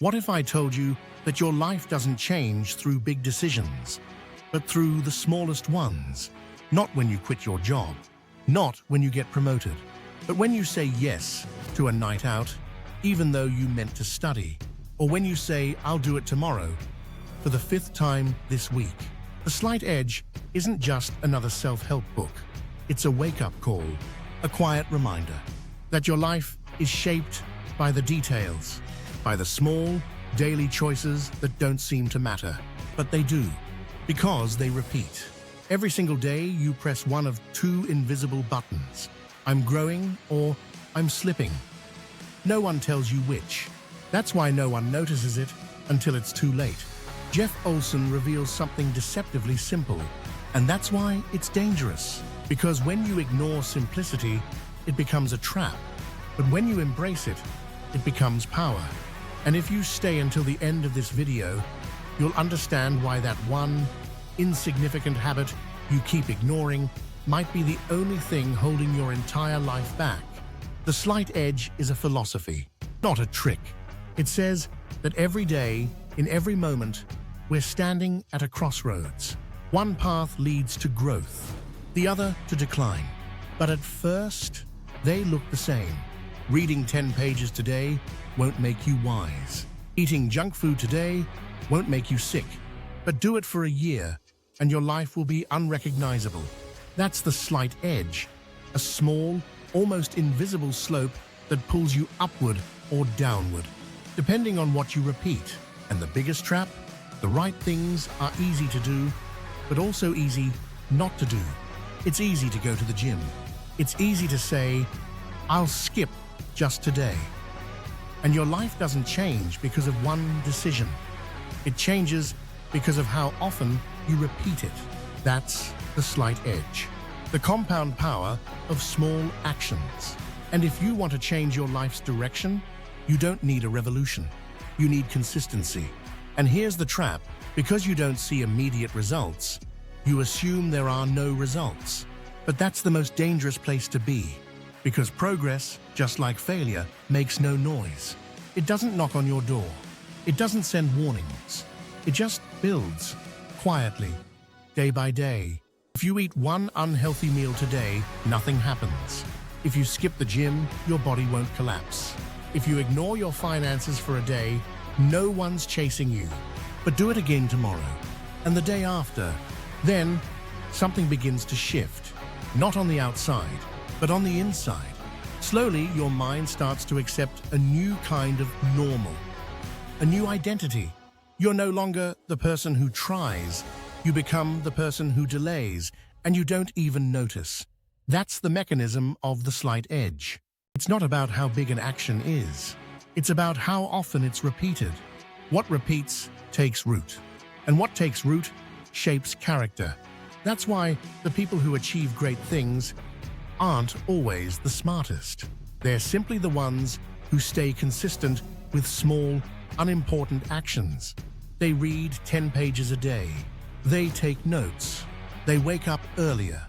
What if I told you that your life doesn't change through big decisions, but through the smallest ones? Not when you quit your job, not when you get promoted, but when you say yes to a night out, even though you meant to study, or when you say, "I'll do it tomorrow," for the 5th time this week. The Slight Edge isn't just another self-help book. It's a wake-up call, a quiet reminder that your life is shaped by the details, by the small, daily choices that don't seem to matter, but they do, because they repeat. Every single day, you press one of 2 invisible buttons: I'm growing or I'm slipping. No one tells you which. That's why no one notices it until it's too late. Jeff Olson reveals something deceptively simple, and that's why it's dangerous. Because when you ignore simplicity, it becomes a trap. But when you embrace it, it becomes power. And if you stay until the end of this video, you'll understand why that one insignificant habit you keep ignoring might be the only thing holding your entire life back. The Slight Edge is a philosophy, not a trick. It says that every day, in every moment, we're standing at a crossroads. One path leads to growth, the other to decline. But at first, they look the same. Reading 10 pages today won't make you wise. Eating junk food today won't make you sick. But do it for a year, and your life will be unrecognizable. That's the Slight Edge, a small, almost invisible slope that pulls you upward or downward, depending on what you repeat. And the biggest trap? The right things are easy to do, but also easy not to do. It's easy to go to the gym. It's easy to say, "I'll skip just today." And your life doesn't change because of one decision. It changes because of how often you repeat it. That's the Slight Edge, the compound power of small actions. And if you want to change your life's direction, you don't need a revolution. You need consistency. And here's the trap: because you don't see immediate results, you assume there are no results. But that's the most dangerous place to be, because progress, just like failure, makes no noise. It doesn't knock on your door. It doesn't send warnings. It just builds, quietly, day by day. If you eat one unhealthy meal today, nothing happens. If you skip the gym, your body won't collapse. If you ignore your finances for a day, no one's chasing you. But do it again tomorrow, and the day after. Then, something begins to shift. Not on the outside, but on the inside. Slowly, your mind starts to accept a new kind of normal, a new identity. You're no longer the person who tries. You become the person who delays, and you don't even notice. That's the mechanism of the Slight Edge. It's not about how big an action is. It's about how often it's repeated. What repeats takes root, and what takes root shapes character. That's why the people who achieve great things aren't always the smartest. They're simply the ones who stay consistent with small, unimportant actions. They read 10 pages a day. They take notes. They wake up earlier.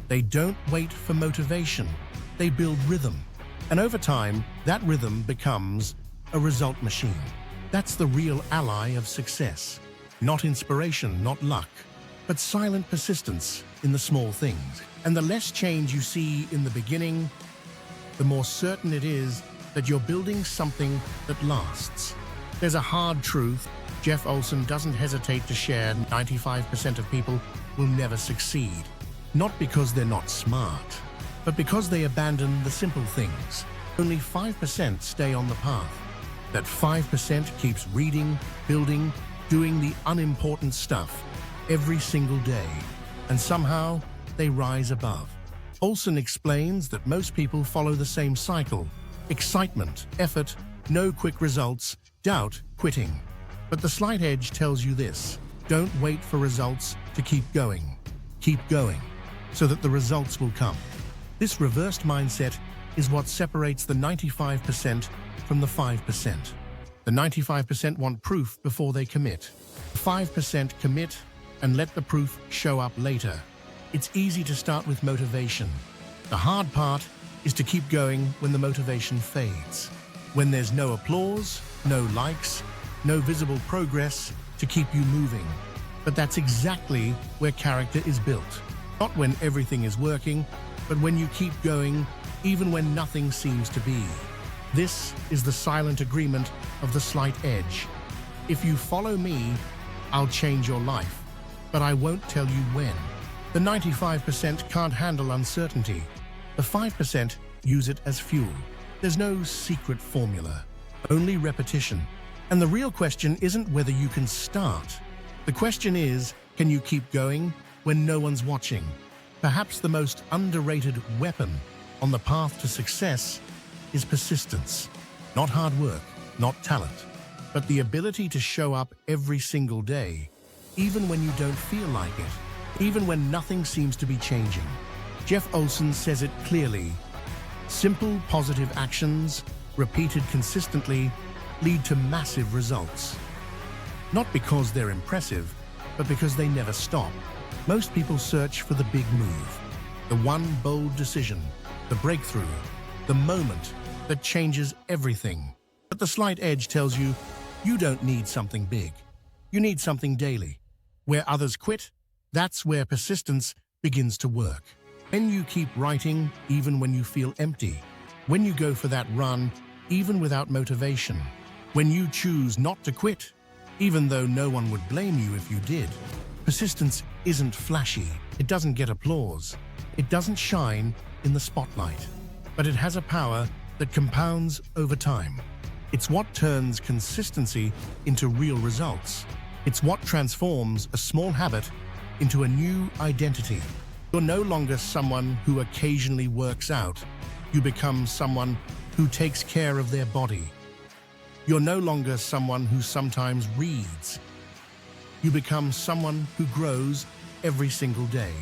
They don't wait for motivation. They build rhythm. And over time, that rhythm becomes a result machine. That's the real ally of success. Not inspiration, not luck, but silent persistence in the small things. And the less change you see in the beginning, the more certain it is that you're building something that lasts. There's a hard truth Jeff Olson doesn't hesitate to share: 95% of people will never succeed. Not because they're not smart, but because they abandon the simple things. Only 5% stay on the path. That 5% keeps reading, building, doing the unimportant stuff every single day. And somehow, they rise above. Olson explains that most people follow the same cycle: excitement, effort, no quick results, doubt, quitting. But the Slight Edge tells you this: don't wait for results to keep going. Keep going, so that the results will come. This reversed mindset is what separates the 95% from the 5%. The 95% want proof before they commit. 5% commit and let the proof show up later. It's easy to start with motivation. The hard part is to keep going when the motivation fades. When there's no applause, no likes, no visible progress to keep you moving. But that's exactly where character is built. Not when everything is working, but when you keep going, even when nothing seems to be. This is the silent agreement of the slight edge. If you follow me, I'll change your life, but I won't tell you when. The 95% can't handle uncertainty. The 5% use it as fuel. There's no secret formula, only repetition. And the real question isn't whether you can start. The question is, can you keep going when no one's watching? Perhaps the most underrated weapon on the path to success is persistence. Not hard work, not talent, but the ability to show up every single day, even when you don't feel like it, even when nothing seems to be changing. Jeff Olson says it clearly. Simple, positive actions, repeated consistently, lead to massive results. Not because they're impressive, but because they never stop. Most people search for the big move, the one bold decision, the breakthrough, the moment that changes everything. But the slight edge tells you, you don't need something big. You need something daily. Where others quit, that's where persistence begins to work. When you keep writing, even when you feel empty. When you go for that run, even without motivation. When you choose not to quit, even though no one would blame you if you did. Persistence isn't flashy. It doesn't get applause. It doesn't shine in the spotlight. But it has a power that compounds over time. It's what turns consistency into real results. It's what transforms a small habit into a new identity. You're no longer someone who occasionally works out. You become someone who takes care of their body. You're no longer someone who sometimes reads. You become someone who grows every single day.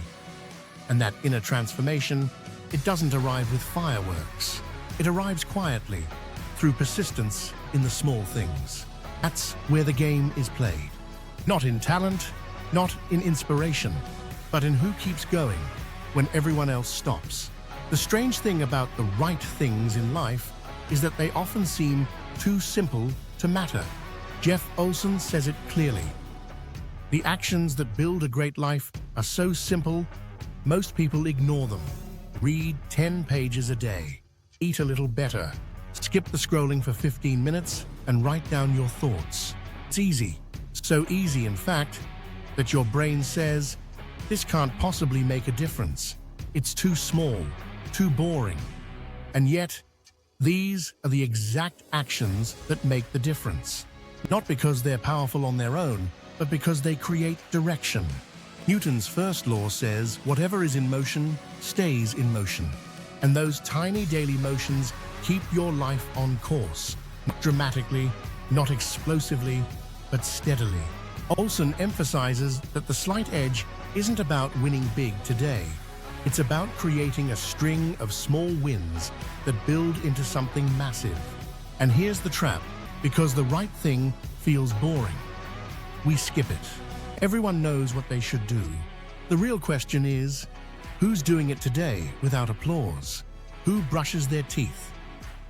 And that inner transformation, it doesn't arrive with fireworks. It arrives quietly, through persistence in the small things. That's where the game is played. Not in talent, not in inspiration, but in who keeps going when everyone else stops. The strange thing about the right things in life is that they often seem too simple to matter. Jeff Olson says it clearly. The actions that build a great life are so simple, most people ignore them. Read 10 pages a day. Eat a little better. Skip the scrolling for 15 minutes and write down your thoughts. It's easy. So easy, in fact, that your brain says, this can't possibly make a difference. It's too small, too boring. And yet, these are the exact actions that make the difference. Not because they're powerful on their own, but because they create direction. Newton's first law says, whatever is in motion stays in motion. And those tiny daily motions keep your life on course. Not dramatically, not explosively, but steadily. Olson emphasizes that the slight edge isn't about winning big today. It's about creating a string of small wins that build into something massive. And here's the trap, because the right thing feels boring. We skip it. Everyone knows what they should do. The real question is, who's doing it today without applause? Who brushes their teeth?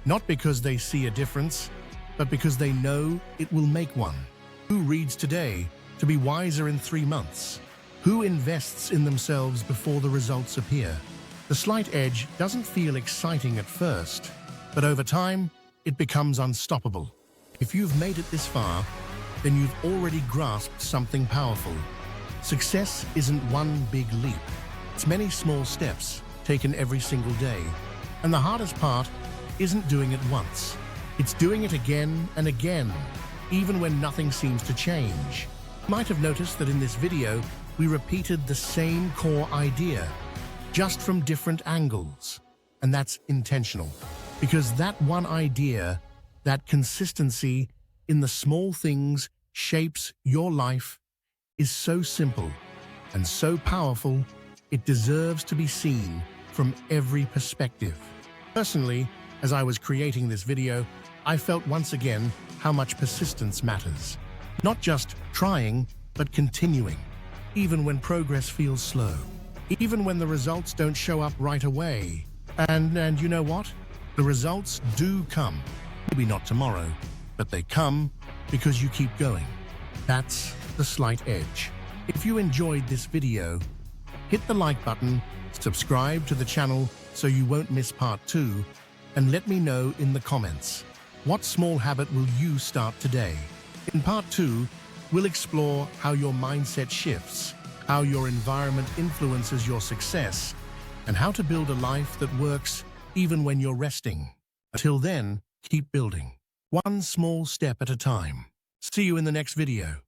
Not because they see a difference, but because they know it will make one. Who reads today to be wiser in 3 months? Who invests in themselves before the results appear? The slight edge doesn't feel exciting at first, but over time, it becomes unstoppable. If you've made it this far, then you've already grasped something powerful. Success isn't one big leap. It's many small steps taken every single day. And the hardest part isn't doing it once. It's doing it again and again, even when nothing seems to change. You might have noticed that in this video, we repeated the same core idea, just from different angles. And that's intentional, because that one idea, that consistency in the small things shapes your life, is so simple and so powerful, it deserves to be seen from every perspective. Personally, as I was creating this video, I felt once again how much persistence matters. Not just trying, but continuing, even when progress feels slow, even when the results don't show up right away. And you know what? The results do come. Maybe not tomorrow, but they come, because you keep going. That's the slight edge. If you enjoyed this video, hit the like button, subscribe to the channel so you won't miss part 2, and let me know in the comments, what small habit will you start today? In part 2, we'll explore how your mindset shifts, how your environment influences your success, and how to build a life that works even when you're resting. Until then, keep building, one small step at a time. See you in the next video.